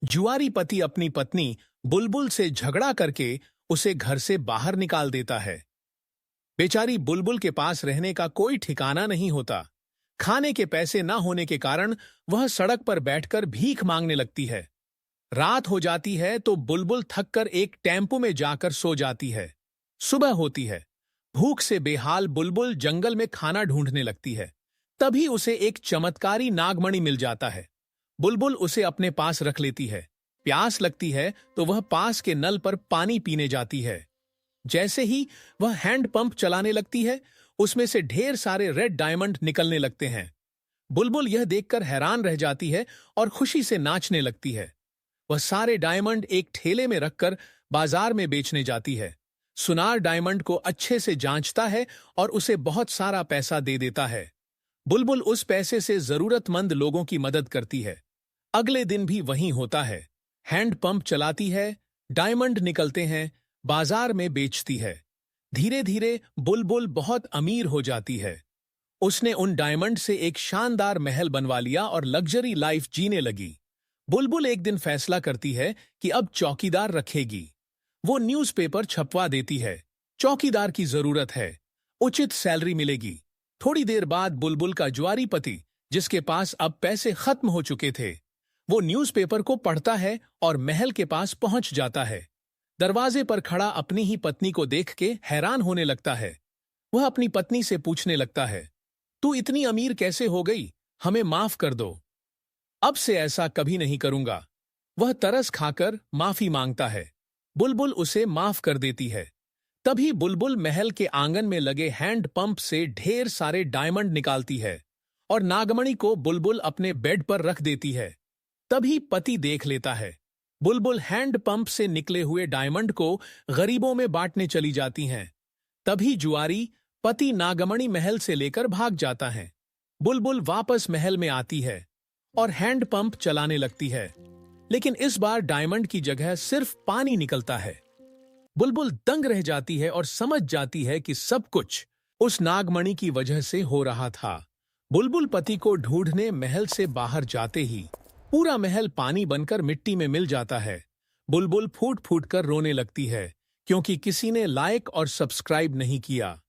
जुआरी पति अपनी पत्नी बुलबुल से झगड़ा करके उसे घर से बाहर निकाल देता है। बेचारी बुलबुल के पास रहने का कोई ठिकाना नहीं होता। खाने के पैसे न होने के कारण वह सड़क पर बैठकर भीख मांगने लगती है। रात हो जाती है तो बुलबुल थककर एक टेम्पो में जाकर सो जाती है। सुबह होती है। भूख से बेहाल बुलबुल जंगल में खाना ढूंढने लगती है। तभी उसे एक चमत्कारी नागमणि मिल जाता है। बुलबुल उसे अपने पास रख लेती है। प्यास लगती है तो वह पास के नल पर पानी पीने जाती है। जैसे ही वह हैंडपंप चलाने लगती है, उसमें से ढेर सारे रेड डायमंड निकलने लगते हैं। बुलबुल यह देखकर हैरान रह जाती है और खुशी से नाचने लगती है। वह सारे डायमंड एक ठेले में रखकर बाजार में बेचने जाती है। सुनार डायमंड को अच्छे से जांचता है और उसे बहुत सारा पैसा दे देता है। बुलबुल उस पैसे से जरूरतमंद लोगों की मदद करती है। अगले दिन भी वही होता है। हैंडपंप चलाती है, डायमंड निकलते हैं, बाजार में बेचती है। धीरे धीरे बुलबुल बहुत अमीर हो जाती है। उसने उन डायमंड से एक शानदार महल बनवा लिया और लग्जरी लाइफ जीने लगी। बुलबुल एक दिन फैसला करती है कि अब चौकीदार रखेगी। वो न्यूज़पेपर छपवा देती है। चौकीदार की जरूरत है, उचित सैलरी मिलेगी। थोड़ी देर बाद बुलबुल का जुआरी पति, जिसके पास अब पैसे खत्म हो चुके थे, वो न्यूज़पेपर को पढ़ता है और महल के पास पहुंच जाता है। दरवाजे पर खड़ा अपनी ही पत्नी को देख के हैरान होने लगता है। वह अपनी पत्नी से पूछने लगता है, तू इतनी अमीर कैसे हो गई? हमें माफ कर दो। अब से ऐसा कभी नहीं करूंगा। वह तरस खाकर माफी मांगता है। बुलबुल उसे माफ कर देती है। तभी बुलबुल महल के आंगन में लगे हैंडपंप से ढेर सारे डायमंड निकालती है और नागमणि को बुलबुल अपने बेड पर रख देती है। तभी पति देख लेता है। बुलबुल हैंडपंप से निकले हुए डायमंड को गरीबों में बांटने चली जाती हैं। तभी जुआरी पति नागमणि महल से लेकर भाग जाता है। बुलबुल वापस महल में आती है और हैंडपंप चलाने लगती है, लेकिन इस बार डायमंड की जगह सिर्फ पानी निकलता है। बुलबुल दंग रह जाती है और समझ जाती है कि सब कुछ उस नागमणि की वजह से हो रहा था। बुलबुल पति को ढूंढने महल से बाहर जाते ही पूरा महल पानी बनकर मिट्टी में मिल जाता है। बुलबुल फूट फूट कर रोने लगती है, क्योंकि किसी ने लाइक और सब्सक्राइब नहीं किया।